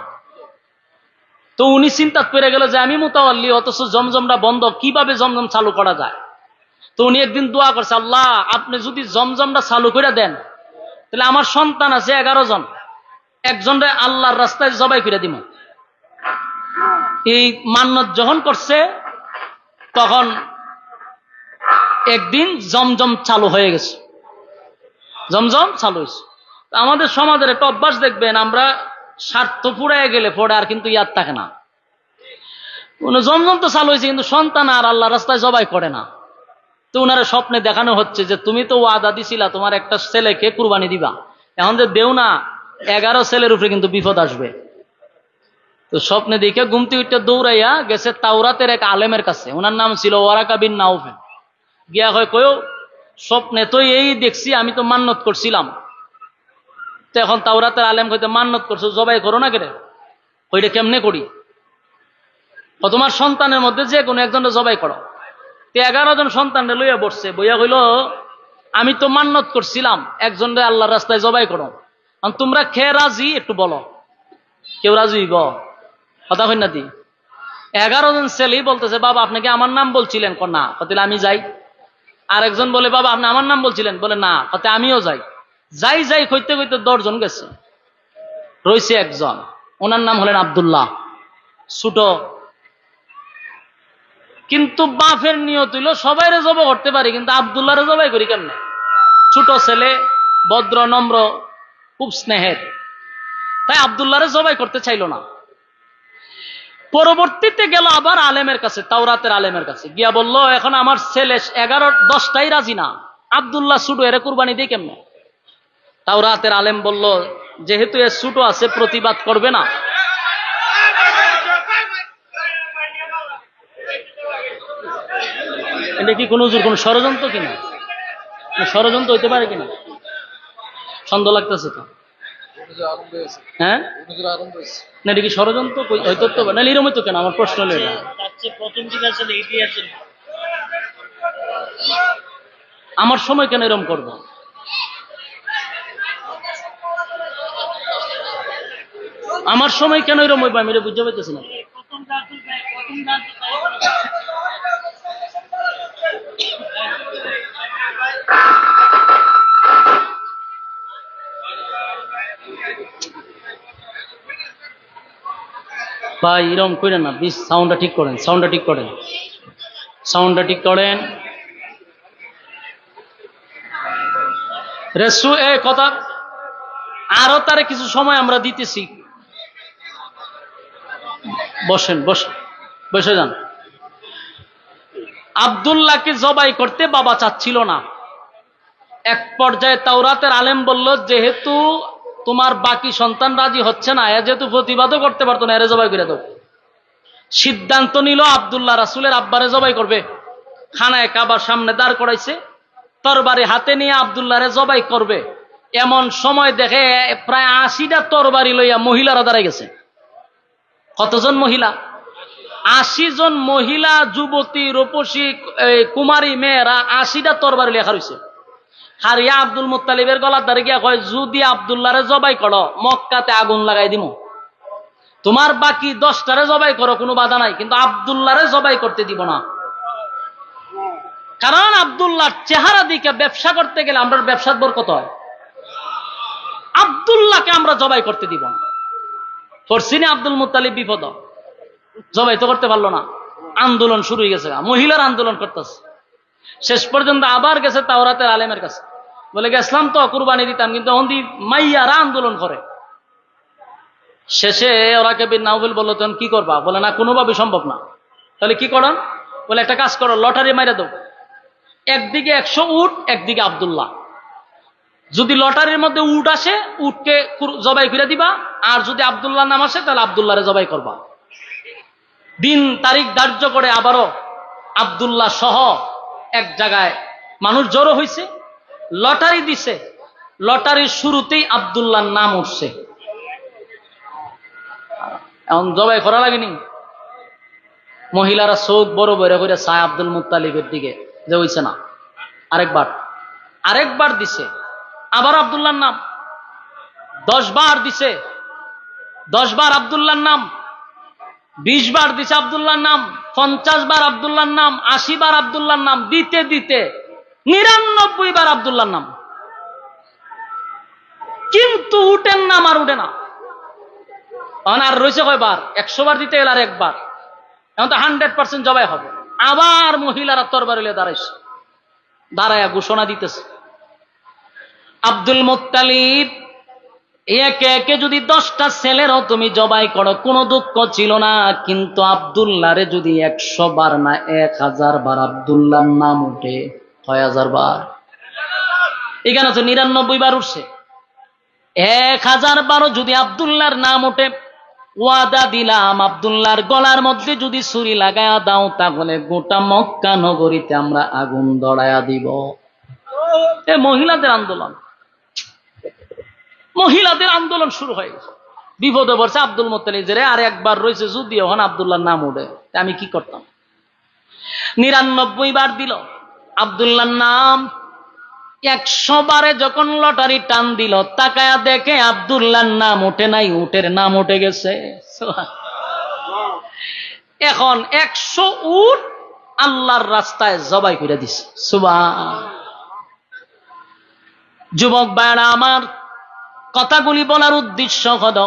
তো উনি চিন্তা করে গেল যে আমি মুতাওয়াল্লি অথচ জমজমটা বন্ধ, কিভাবে জমজম চালু করা যায়। তো উনি একদিন দোয়া করছে, আল্লাহ আপনি যদি জমজমটা চালু করে দেন তাহলে আমার সন্তান আছে 11 জন, একজনরে আল্লাহর রাস্তায় জবাই করে দিব। এই মান্নত যখন করছে তখন একদিন জমজম চালু হয়ে গেছে, জমজম চালু হয়েছে। আমাদের সমাজের একটা অভ্যাস দেখবেন, আমরা স্বার্থ ফুরাইয়া গেলে পরে আর কিন্তু ইয়াদ থাকে না। জমজম তো চালু হয়েছে কিন্তু সন্তান আর আল্লাহ রাস্তায় জবাই করে না। তো উনারা স্বপ্নে দেখানো হচ্ছে যে তুমি তো ওয়াদা দিছিলা তোমার একটা ছেলেকে কুরবানি দিবা, এখন যে দেও না 11 ছেলের উপরে কিন্তু বিপদ আসবে। তো স্বপ্নে দেখে ঘুমতে উঠে দৌড়াইয়া গেছে তাওরাতের এক আলেমের কাছে, ওনার নাম ছিল ওয়ারাকা বিন নাউফেল। গিয়া হয় কয়ও স্বপ্নে তো এই দেখছি, আমি তো মান্নত করছিলাম। তো এখন তাওরাতের আলেম কইতে মান্নত করছো জবাই করো না কেন? ওইটা কেমনে করি? ও তোমার সন্তানের মধ্যে যে কোনো একজনকে জবাই করো। 11 জন সন্তানরে লইয়া বসছে, বইয়া কইল আমি তো মান্নত করছিলাম একজনরে আল্লাহর রাস্তায় জবাই করো, তোমরা খেয়ে রাজি একটু বলো, কেউ রাজি হইব? কথা কই না দি? 11 জন ছেলেই বলতেছে বাবা আপনি কি আমার নাম বলছিলেন? না। তাহলে আমি যাই। আরেকজন বলে বাবা আপনি আমার নাম বলছিলেন? বলে না। তাতে আমিও যাই। যাই যাই কইতে কইতে 10 জন গেছে, রয়েছে একজন, ওনার নাম হলেন আব্দুল্লাহ, ছোট। কিন্তু বাপের নিয়ত হইল সবাইরে জবাই করতে পারি, কিন্তু আব্দুল্লাহরে জবাই করি কেমনে? ছোট ছেলে, ভদ্র নম্র, খুব স্নেহের, তাই আব্দুল্লাহরে জবাই করতে চাইল না। পরবর্তীতে গেল আবার আলেমের কাছে, তাওরাতের আলেমের কাছে গিয়া বলল এখন আমার ছেলে 11-10টাই রাজি না, আব্দুল্লাহ ছোট, এর কুরবানি দিই কেমনে? তাওরাতের আলেম বলল যেহেতু এ ছোট আছে প্রতিবাদ করবে না, এটা কি কোনো কোন ষড়যন্ত্র কিনা? ষড়যন্ত্র হইতে পারে কিনা? সন্দেহ লাগতেছে তো। হ্যাঁ, না এটা কি ষড়যন্ত্র হইতো তো না? এরকম হইতো কেন? আমার প্রশ্ন হলো এটা। আমার সময় কেন এরকম করব? আমার সময় কেন এরকম হইব? আমি এটা বুঝতে পারতেছি না। ভাই এরকম করেন না, প্লিজ। সাউন্ডটা ঠিক করেন, সাউন্ডটা ঠিক করেন, সাউন্ডটা ঠিক করেন। রেসু এ কথা আরো তারে কিছু সময় আমরা দিতেছি। বসেন, বসে বসে যান। আব্দুল্লাহকে জবাই করতে বাবা চাচ্ছিল না। এক পর্যায়ে তাওরাতের আলেম বলল, যেহেতু তোমার বাকি সন্তান রাজি হচ্ছে না, এ যেহেতু প্রতিবাদও করতে পারতো না, এরে জবাই করে দাও। সিদ্ধান্ত নিল আব্দুল্লাহ রাসূলের আব্বারে জবাই করবে। খানায় কাবার সামনে দাঁড় করাইছে, তরবারি হাতে নিয়ে আব্দুল্লাহরে জবাই করবে। এমন সময় দেখে প্রায় 80টা তরবারি লইয়া মহিলারা দাঁড়াই গেছে। কতজন মহিলা? 80 জন মহিলা, যুবতী, রূপসী, কুমারী মেয়েরা 80টা তরবারি লেখা রয়েছে। হারিয়া আব্দুল মুত্তালিবের গলার দ্বারে গিয়া কয়, যদি আব্দুল্লাহরে জবাই করো মক্কাতে আগুন লাগাই দিমু। তোমার বাকি 10টারে জবাই করো, কোনো বাধা নাই, কিন্তু আব্দুল্লাহরে জবাই করতে দিব না। কারণ আব্দুল্লাহর চেহারা দিকে ব্যবসা করতে গেলে আমরা ব্যবসার বরকত হয়। আব্দুল্লাহকে আমরা জবাই করতে দিব না। ফরসিনে আব্দুল মুত্তালিব বিপদ, জবাই তো করতে পারলো না। আন্দোলন শুরু হয়ে গেছে, মহিলার আন্দোলন করতেছে। শেষ পর্যন্ত আবার গেছে তাওরাতের আলেমের কাছে, বলে গেছিলাম তো কুরবানি দিতাম, কিন্তু অন্দি মাইয়ারা আন্দোলন করে। শেষে ওরা কে বিন নাউফল বললো, তখন কি করবা? বলে না, কোনোভাবে সম্ভব না। তাহলে কি করেন? বলে একটা কাজ করো, লটারি মাইরা দাও। একদিকে 100 উট, একদিকে আব্দুল্লাহ। যদি লটারির মধ্যে উট আসে, উটকে জবাই করে দিবা, আর যদি আব্দুল্লাহ নাম আসে তাহলে আব্দুল্লাহরে জবাই করবা। দিন তারিখ ধার্য করে আবারও আব্দুল্লাহ সহ এক জায়গায় মানুষ জড়ো হয়েছে, লটারি দিছে। লটারির শুরুতেই আব্দুল্লাহর নাম উঠছে। এখন জবাই করা লাগেনি। মহিলারা চোখ বড় বড় করে চায় আব্দুল মুত্তালিবের দিকে, যে হইছে না। আরেকবার দিছে, আবার আব্দুল্লাহর নাম। 10 বার দিছে, 10 বার আব্দুল্লাহর নাম। 20 বার দিছে আব্দুল্লাহর নাম, 50 বার আব্দুল্লাহর নাম, 80 বার আব্দুল্লাহর নাম। দিতে দিতে 99 বার আব্দুল্লাহর নাম, কিন্তু উঠেন নাম আর উঠে না। আর রয়েছে কয়বার? 100 বার দিতে গেলে আর একবার। এখন তো 100% জবাই হবে। আবার মহিলারা তরবারি লিয়ে দাঁড়াইছে, দাঁড়ায়া ঘোষণা দিতেছে, আব্দুল মুত্তালিব একে একে যদি 10টা ছেলেরও তুমি জবাই করো কোনো দুঃখ ছিল না, কিন্তু আব্দুল্লাহরে যদি 100 বার না 1000 বার আব্দুল্লাহর নাম উঠে, 6000 বার, এখানে তো 99 বার উঠছে। 1000 বারও যদি আব্দুল্লাহর নাম উঠে, ওয়াদা দিলাম আব্দুল্লাহর গলার মধ্যে যদি ছুরি লাগায়া দাও, তাহলে গোটা মক্কা নগরীতে আমরা আগুন ধরায়া দিব। এ মহিলাদের আন্দোলন, মহিলাদের আন্দোলন শুরু হয়ে গেছে। বিপদে পড়ছে আব্দুল মুত্তালিব, যে আর একবার রয়েছে, যদি ওখানে আব্দুল্লাহর নাম উঠে আমি কি করতাম। 99 বার দিল আব্দুল্লাহর নাম। 100 বারে যখন লটারি টান দিল, তাকায়া দেখে আব্দুল্লাহর নাম উঠে নাই, উটের নাম উঠে গেছে। এখন 100 উট আল্লাহর রাস্তায় জবাই করে দিছে। সুবহান। যুবক ভাইরা আমার, কথাগুলি বলার উদ্দেশ্য হলো,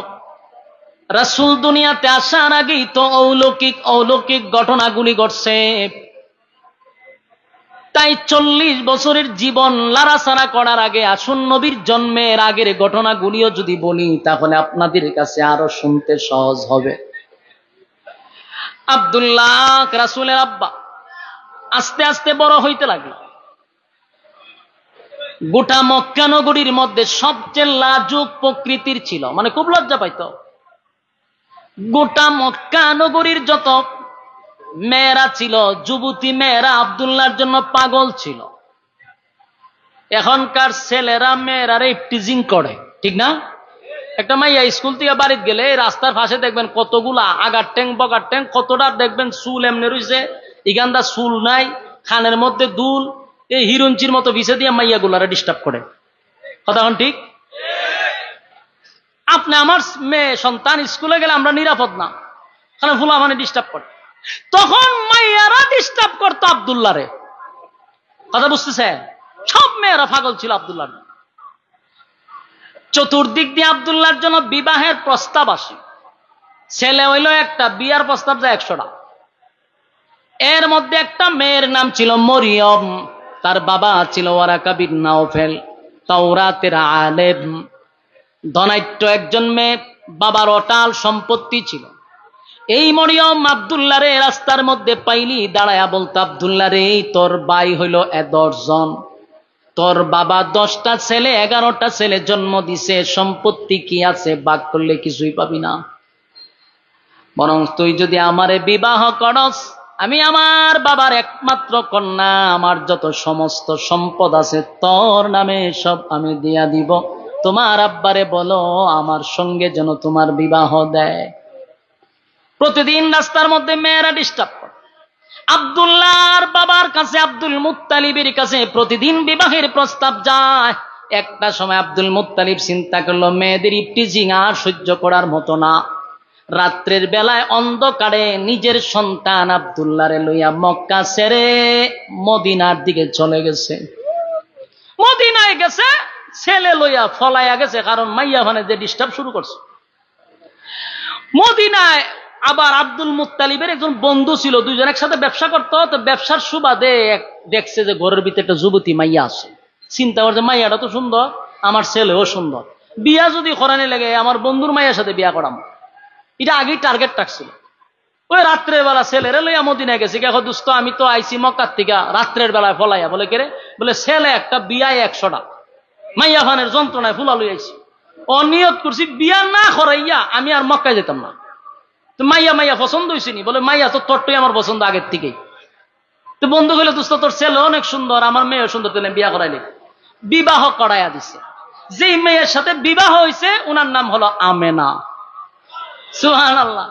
রাসূল দুনিয়াতে আসার আগেই তো অলৌকিক ঘটনাগুলি ঘটছে। তাই 40 বছরের জীবন লাড়াছাড়া করার আগে আসুন নবীর জন্মের আগের ঘটনাগুলিও যদি বলি, তাহলে আপনাদের কাছে আরো শুনতে সহজ হবে। আব্দুল্লাহ রাসূলের আব্বা আস্তে আস্তে বড় হইতে লাগলো। গোটা মক্কা নগরীর মধ্যে সবচেয়ে লাজুক প্রকৃতির ছিল, মানে খুব লজ্জা পাইত। গোটা মক্কা নগরীর যত মেয়েরা ছিল, যুবতী মেয়েরা আব্দুল্লাহর জন্য পাগল ছিল। এখনকার ছেলেরা মেয়েরা টিজিং করে, ঠিক না? একটা মাইয়া স্কুল থেকে বাড়িতে গেলে রাস্তার পাশে দেখবেন কতগুলা আগার ট্যাং বগার ট্যাং, কতটা দেখবেন চুল এমনি রয়েছে, ইগান্দা চুল নাই, খানের মধ্যে দুল, এই হিরুঞ্চির মতো ভিসে দিয়ে মাইয়া গুলারে ডিস্টার্ব করে। কথা এখন ঠিক? আপনি আমার মেয়ে সন্তান স্কুলে গেলে আমরা নিরাপদ না, কারণ ফুলা মানে ডিস্টার্ব করে। তখন মাইয়ারা ডিস্টার্ব করতো আব্দুল্লাহরে। কথা বুঝতেছে? সব মেয়েরা পাগল ছিল আব্দুল্লাহ। চতুর্দিক দিয়ে আব্দুল্লাহর জন্য বিবাহের প্রস্তাব আসে। ছেলে হইল একটা, বিয়ার প্রস্তাব যায় 100টা। এর মধ্যে একটা মেয়ের নাম ছিল মরিয়ম, তার বাবা ছিল ওয়ারাকা বিন নাওফেল, তাওরাতের আলেম, ধনাঢ্য একজন মেয়ে, বাবার অটাল সম্পত্তি ছিল। এই মরিয়ম আব্দুল্লাহ রে রাস্তার মধ্যে পাইলি দাঁড়ায়া বলতো, আব্দুল্লাহ রে তোর ভাই হইল 10 জন, তোর বাবা 10টা ছেলে 11টা ছেলে জন্ম দিছে, সম্পত্তি কি আছে, ভাগ করলে কিছুই পাবি না, বরং তুই যদি আমারে বিবাহ করস, আমি আমার বাবার একমাত্র কন্যা, আমার যত সমস্ত সম্পদ আছে তোর নামে সব আমি দিয়া দিব, তোমার আব্বারে বলো আমার সঙ্গে যেন তোমার বিবাহ দেয়। প্রতিদিন রাস্তার মধ্যে মেয়েরা ডিস্টার্ব করে। আব্দুল্লাহর বাবার কাছে, আব্দুল মুত্তালিবের কাছে প্রতিদিন বিবাহের প্রস্তাব যায়। একটা সময় আব্দুল মুত্তালিব চিন্তা করলো মেয়েদের ইফটিজিং আর সহ্য করার মতো না। রাত্রের বেলায় অন্ধকারে নিজের সন্তান আব্দুল্লাহরে লইয়া মক্কা ছেড়ে মদিনার দিকে চলে গেছে। মদিনায় গেছে, ছেলে লইয়া ফলাইয়া গেছে, কারণ মাইয়া ভানে যে ডিস্টার্ব শুরু করছে। মদিনায় আবার আব্দুল মুত্তালিবের একজন বন্ধু ছিল, দুইজন একসাথে ব্যবসা করতো। তো ব্যবসার সুবাদে দেখছে যে ঘরের ভিতরে একটা যুবতী মাইয়া আছে। চিন্তা করছে মাইয়াটা তো সুন্দর, আমার ছেলেও সুন্দর, বিয়া যদি করানি লাগে আমার বন্ধুর মাইয়ার সাথে বিয়া করাম। এটা আগেই টার্গেট রাখছিল। ওই রাত্রের বেলা ছেলেরে লইয়া মদিনায় গেছে। দেখো দোস্ত, আমি তো আইসি মক্কার থেকে, রাত্রের বেলায় ফলাইয়া বলে কেরে, বলে ছেলে একটা, বিয়ায় 100টা, মাইয়া ফানের যন্ত্রণায় ফুলা লই আইছি। অনিয়ত করছি বিয়া না করাইয়া আমি আর মক্কায় যেতাম না। তো মাইয়া পছন্দ হয়েছে নি, বলে মাইয়া তো তোরটাই আমার পছন্দ আগের থেকেই। তো বন্ধু বলে দোস্ত তোর ছেলে অনেক সুন্দর, আমার মেয়েও সুন্দর, তাহলে বিয়া করাইলে। বিবাহ করাইয়া দিছে। যেই মেয়ের সাথে বিবাহ হয়েছে ওনার নাম হলো আমেনা। সুবহানাল্লাহ,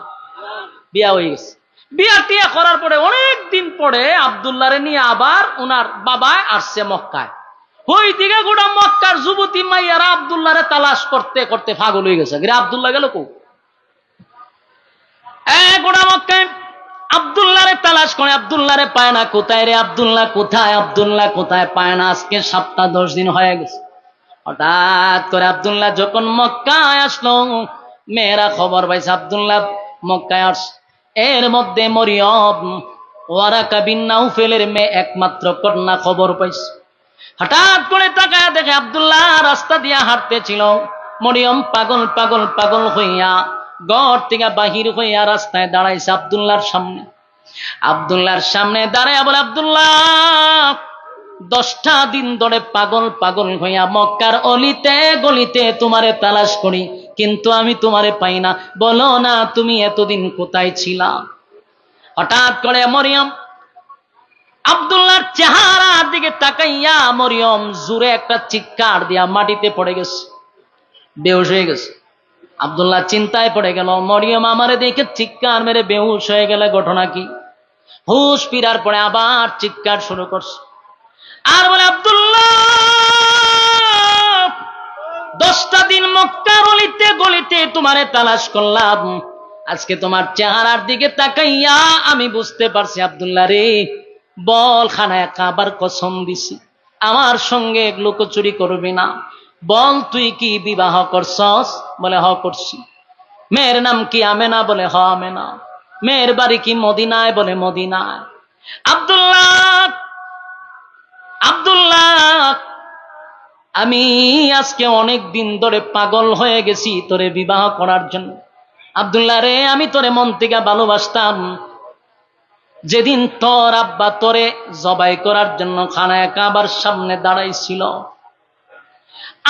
বিয়া হয়ে গেছে। বিয়া টিয়া করার পরে অনেক দিন পরে আব্দুল্লাহরে নিয়ে আবার ওনার বাবা আসছে মক্কায়। ওই দিকে গোটা মক্কার যুবতী মাইয়ারা আব্দুল্লাহরে তালাশ করতে করতে পাগল হয়ে গেছে। আব্দুল্লাহ গেল কো? গোটা মক্কায় আব্দুল্লাহরে তালাশ করে, আব্দুল্লাহরে পায় না। কোথায় রে আব্দুল্লাহ, কোথায় আব্দুল্লাহ, কোথায়? পায় না। আজকে 7-10 দিন হয়ে গেছে। হঠাৎ করে আব্দুল্লাহ যখন মক্কায় আসলো, মেয়েরা খবর পাইছে আব্দুল্লাহ মক্কায় আসছে। এর মধ্যে মরিয়ম ওয়ারাকা বিন নাওফেলের মেয়ে একমাত্র কন্যা খবর পাইছে। হঠাৎ করে তাকায় দেখে আব্দুল্লাহ রাস্তা দিয়া হাঁটতেছিল। মরিয়ম পাগল পাগল পাগল হইয়া ঘর থেকে বাহির হইয়া রাস্তায় দাঁড়াইছে আব্দুল্লাহর সামনে। আব্দুল্লাহর সামনে দাঁড়ায় বলে, আব্দুল্লাহ 10টা দিন ধরে পাগল পাগল হইয়া মক্কার অলিতে গলিতে তোমারে তালাশ করি, কিন্তু আমি তোমারে পাই না। বলো না তুমি এতদিন কোথায় ছিলা? হঠাৎ করে মরিয়ম আব্দুল্লাহর চেহারার দিকে তাকাইয়া মরিয়ম জোরে একটা চিৎকার দিয়া মাটিতে পড়ে গেছে, বেহুশ হয়ে গেছে। আব্দুল্লাহ চিন্তায় পড়ে গেল, মরিয়ম আমারে দেখে চিৎকার মেরে বেহুশ হয়ে গেলে ঘটনা কি? হুশ ফিরার পরে আবার চিৎকার শুরু করছে আর বলে, আব্দুল্লাহ 10টা দিন মক্কার অলিতে গলিতে তোমারে তালাশ করলাম, আজকে তোমার চেহারার দিকে তাকাইয়া আমি বুঝতে পারছি আব্দুল্লাহ রে, বল খানায় কাবার কসম দিছি আমার সঙ্গে লুকোচুরি করবি না। বল তুই কি বিবাহ করছস? বলে হ করছি। মেয়ের নাম কি? আমেনা। বলে হ আমেনা। মেয়ের বাড়ি কি? মদিনায়। বলে মদিনায়। আব্দুল্লাহ আমি আজকে অনেক দিন ধরে পাগল হয়ে গেছি তোরে বিবাহ করার জন্য। আব্দুল্লাহ রে, আমি তোরে মন থেকে ভালোবাসতাম। যেদিন তোর আব্বা তোরে জবাই করার জন্য খানায় কাবার সামনে দাঁড়াইছিল,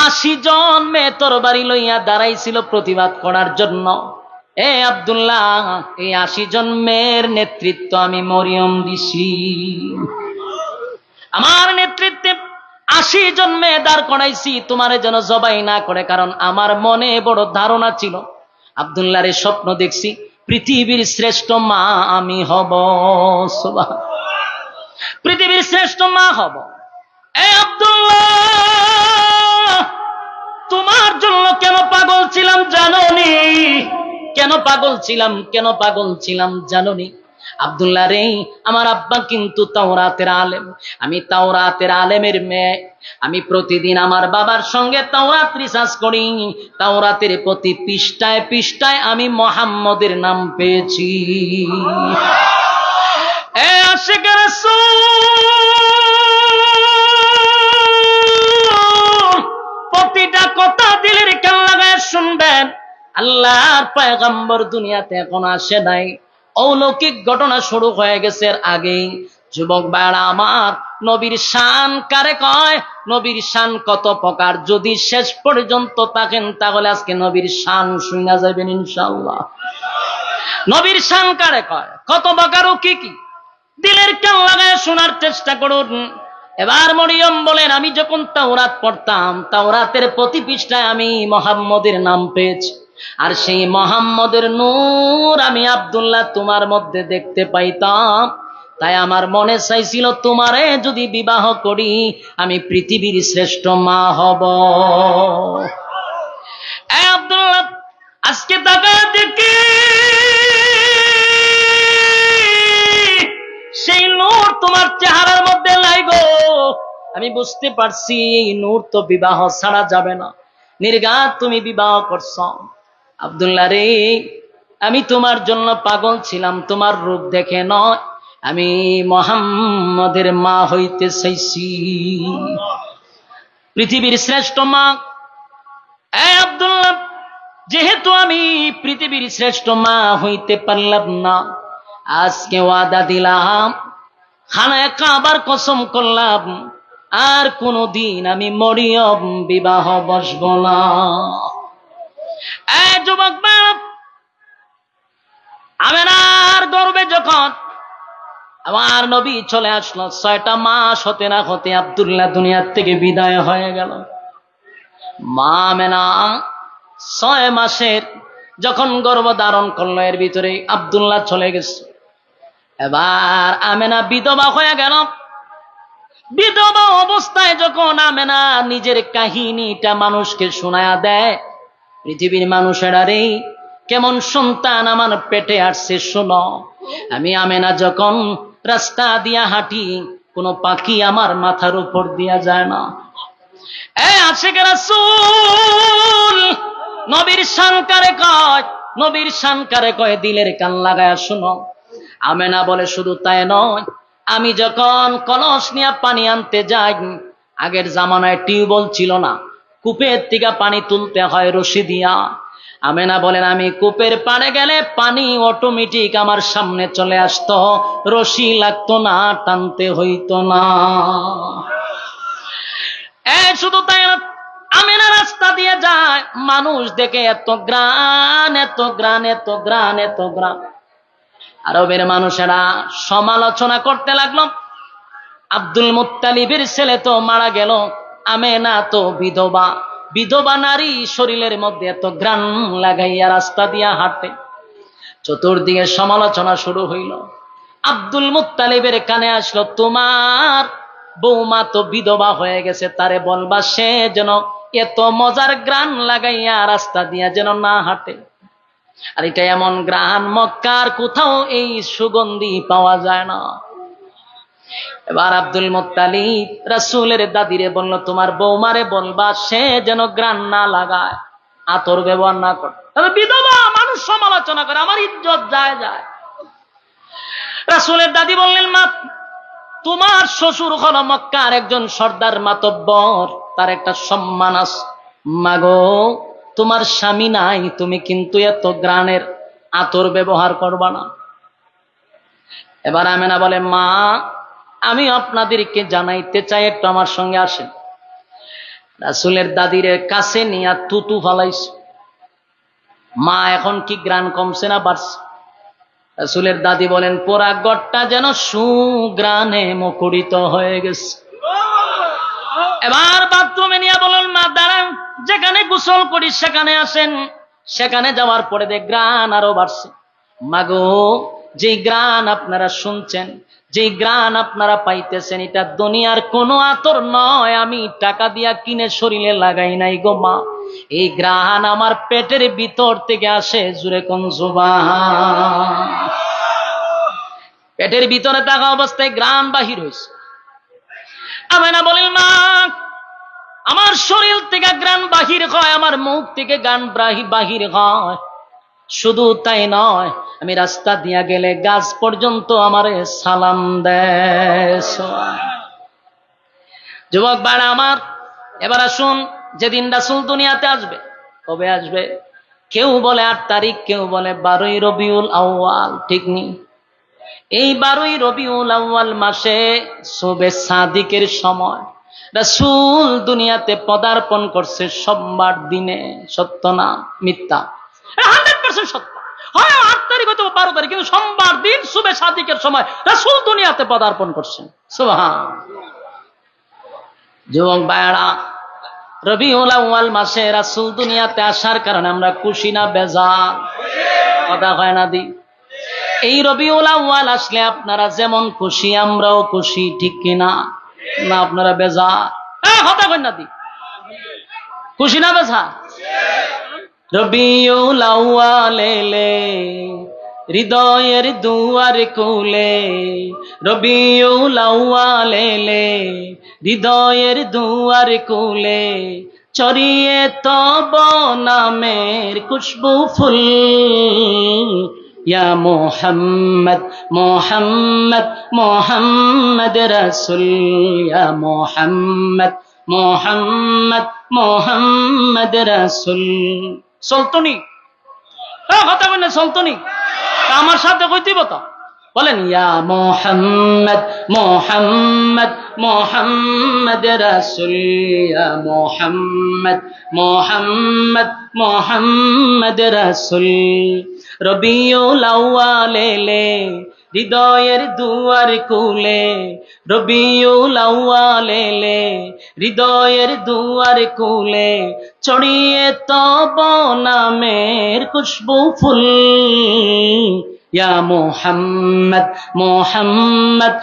80 জন মেয়ে তোর বাড়ি লইয়া দাঁড়াইছিল প্রতিবাদ করার জন্য। এ আব্দুল্লাহ, এই 80 জন্মের নেতৃত্ব আমি মরিয়ম দিছি। আমার নেতৃত্বে 80 জন্মে দাঁড় করাইছি তোমারে যেন জবাই না করে, কারণ আমার মনে বড় ধারণা ছিল, আব্দুল্লাহর স্বপ্ন দেখছি পৃথিবীর শ্রেষ্ঠ মা আমি হব। সুবহান, পৃথিবীর শ্রেষ্ঠ মা হব। এ আব্দুল্লাহ, তোমার জন্য কেন পাগল ছিলাম জানোনি? কেন পাগল ছিলাম জানোনি? আব্দুল্লাহ রে, আমার আব্বা কিন্তু তাওরাতের আলেম, আমি তাওরাতের আলেমের মেয়ে। আমি প্রতিদিন আমার বাবার সঙ্গে তাওরাত রিসার্চ করি। তাওরাতের প্রতি পৃষ্ঠায় পৃষ্ঠায় আমি মুহাম্মদের নাম পেয়েছি। এ আশিক রাসূল, প্রতিটা কথা দিলের কান লাগায় শুনবেন। আল্লাহর পয়গম্বর দুনিয়াতে এখন আসে নাই, অলৌকিক ঘটনা শুরু হয়ে গেছে এর আগেই। যুবক ভাইরা আমার, নবীর শান কারে কয়? নবীর শান কত প্রকার, যদি শেষ পর্যন্ত থাকেন তাহলে আজকে নবীর শান শুনা যাবেন ইনশাআল্লাহ। নবীর শান কারে কয়, কত প্রকার ও কি কি, দিলের কান লাগায় শোনার চেষ্টা করুন। এবার মরিয়ম বলেন, আমি যখন তাওরাত পড়তাম, তাওরাতের প্রতি পৃষ্ঠায় আমি মুহাম্মদের নাম পেয়েছি, আর সেই মুহাম্মদের নূর আমি আব্দুল্লাহ তোমার মধ্যে দেখতে পাইতাম। তাই আমার মনে চাইছিল তোমারে যদি বিবাহ করি আমি পৃথিবীর শ্রেষ্ঠ মা হব। এ আব্দুল্লাহ, আজকে তাকায় দেখি সেই নূর তোমার চেহারার মধ্যে লাইগো। আমি বুঝতে পারছি এই নূর তো বিবাহ ছাড়া যাবে না, নির্ঘাত তুমি বিবাহ করছ। আব্দুল্লাহ রে, আমি তোমার জন্য পাগল ছিলাম, তোমার রূপ দেখে নয়, আমি মুহাম্মদের মা হইতে চাইছি, পৃথিবীর শ্রেষ্ঠ মা। এ আব্দুল্লাহ, যেহেতু আমি পৃথিবীর শ্রেষ্ঠ মা হইতে পারলাম না, আজকে ওয়াদা দিলাম, খানায় কাবার কসম করলাম, আর কোনদিন আমি মরিয়ম বিবাহ বসব না। এ যুবক বাপ, আমেনার গর্বে যখন আমার নবী চলে আসলো, 6টা মাস হতে না হতে আব্দুল্লাহ দুনিয়ার থেকে বিদায় হয়ে গেল। মা আমেনা 6 মাসের যখন গর্ভ ধারণ করলো, এর ভিতরে আব্দুল্লাহ চলে গেছে। এবার আমেনা বিধবা হয়ে গেল। বিধবা অবস্থায় যখন আমেনা নিজের কাহিনীটা মানুষকে শোনায়া দেয়, পৃথিবীর মানুষেরা রে, কেমন সন্তান আমার পেটে আসছে শোনো। আমি আমেনা যখন রাস্তা দিয়া হাঁটি, কোনো পাখি আমার মাথার উপর দিয়া যায় না। এ আশিক রাসূল, নবীর শান কারে কয়? নবীর শান কারে কয়? দিলের কান লাগায়া শুনো। আমেনা বলে, শুধু তাই নয়, আমি যখন কলস নিয়ে পানি আনতে যাই, আগের জামানায় টিউবওয়েল ছিল না, কূপের থেকে পানি তুলতে হয় রশি দিয়া। আমেনা বলেন, আমি কূপের পাড়ে গেলে পানি অটোমেটিক আমার সামনে চলে আসতো, রশি লাগতো না, টানতে হইতো না। শুধু তাই না, আমেনা রাস্তা দিয়ে যায়, মানুষ দেখে এত গ্রান, এত গ্রান, এত গ্রান, এত গ্রান। আরবের মানুষেরা সমালোচনা করতে লাগলো, আব্দুল মুত্তালিবের ছেলে তো মারা গেল, আমেনা তো বিধবা, বিধবা নারী শরীরের মধ্যে এত গ্রান লাগাইয়া রাস্তা দিয়া হাঁটে। চতুর্দিকে সমালোচনা শুরু হইল। আব্দুল মুত্তালিবের কানে আসলো, তোমার বৌমা তো বিধবা হয়ে গেছে, তারে বলবা সে যেন এত মজার গ্রান লাগাইয়া রাস্তা দিয়া যেন না হাঁটে। আর এটা এমন গ্রান, মক্কার কোথাও এই সুগন্ধি পাওয়া যায় না। এবার আব্দুল মুত্তালিব রাসূলের দাদিরে বলল, তোমার বৌমারে বলবা সে যেন গ্রান না লাগায়, আতর ব্যবহার না করে। তবে বিধবা মানুষ সমালোচনা করে, আমার ইজ্জত যায় যায়। রাসূলের দাদি বললেন, মা, তোমার শ্বশুর হলো মক্কার একজন সর্দার মাতব্বর, তার একটা সম্মান আছে। মাগো, তোমার স্বামী নাই, তুমি কিন্তু এত গ্রানের আতর ব্যবহার করবা না। এবার আমেনা বলে, মা, আমি আপনাদেরকে জানাইতে চাই, একটু আমার সঙ্গে আসেন। রাসূলের দাদির কাছে নিয়ে তুতু ফালাইছে। মা এখন কি গ্রান কমছে না বাড়ছে? রাসূলের দাদি বলেন পুরা ঘরটা যেন সুগ্রানে মুখরিত হয়ে গেছে। এবার বাথরুমে নিয়ে বলেন মা দাঁড়ান, যেখানে গোসল করি সেখানে আসেন। সেখানে যাওয়ার পরে দেখ গ্রান আরো বাড়ছে। মাগো, যে গ্রান আপনারা শুনছেন, যে গ্রান আপনারা পাইতেছেন, এটা দুনিয়ার কোনো আতর নয়, আমি টাকা দিয়া কিনে শরীরে লাগাই নাই গো মা। এই গ্রান আমার পেটের ভিতর থেকে আসে। জুরে কোন সুবহান। পেটের ভিতরে থাকা অবস্থায় গ্রান বাহির হয়েছে। আমেনা বলেন মা, আমার শরীর থেকে গ্রান বাহির হয়, আমার মুখ থেকে গ্রান বাহির হয়। শুধু তাই নয়, আমি রাস্তা দিয়া গেলে গাছ পর্যন্ত আমারে সালাম দেয়। যুবক ভাইরা আমার, এবার আসুন, যেদিন রাসূল দুনিয়াতে আসবে, কবে আসবে? কেউ বলে 8 তারিখ, কেউ বলে 12ই রবিউল আউয়াল। ঠিক নেই? এই 12ই রবিউল আউয়াল মাসে সুবে সাদিকের সময় রাসূল দুনিয়াতে পদার্পণ করছে সোমবার দিনে। সত্য না মিথ্যা? 100% সত্য। হয় 8 তারিখ হয়তো 12 তারিখ, কিন্তু সোমবার দিন সুবে সাদিকের সময় রাসূল দুনিয়াতে পদার্পণ করছেন। সুবহান। যুবক ভাইরা, রবিউল আউয়াল মাসে রাসূল দুনিয়াতে আসার কারণে আমরা খুশি না বেজার? কথা হয় না দি? এই রবিউল আউয়াল আসলে আপনারা যেমন খুশি, আমরাও খুশি। ঠিক কিনা? না আপনারা বেজার? কথা হয় না দি? খুশি না বেজার? রবিউল আউয়াল এলে হৃদয়ের দুয়ার খুলে, রবিউল আউয়াল এলে হৃদয়ের দুয়ার খুলে, ছড়িয়ে তব নামের খুশবু ফুল। ইয়া মুহাম্মদ মুহাম্মদ মুহাম্মদ রাসূল, ইয়া মুহাম্মদ মুহাম্মদ মুহাম্মদ রাসূল। চলতনি? কথা বলেন চলতনি? আমার সাথে কইতেই বতা বলেন ইয়া মুহাম্মদ মুহাম্মদ মুহাম্মদ রাসূল, ইয়া মুহাম্মদ মুহাম্মদ মুহাম্মদ রাসূল। রবিউল আউয়াল এলে হৃদয়ের দুয়ার খুলে, রবিউল আউয়াল এলে হৃদয়ের দুয়ার খুলে, ছড়িয়ে তব নামের খুশবু ফুল। ইয়া মুহাম্মদ মুহাম্মদ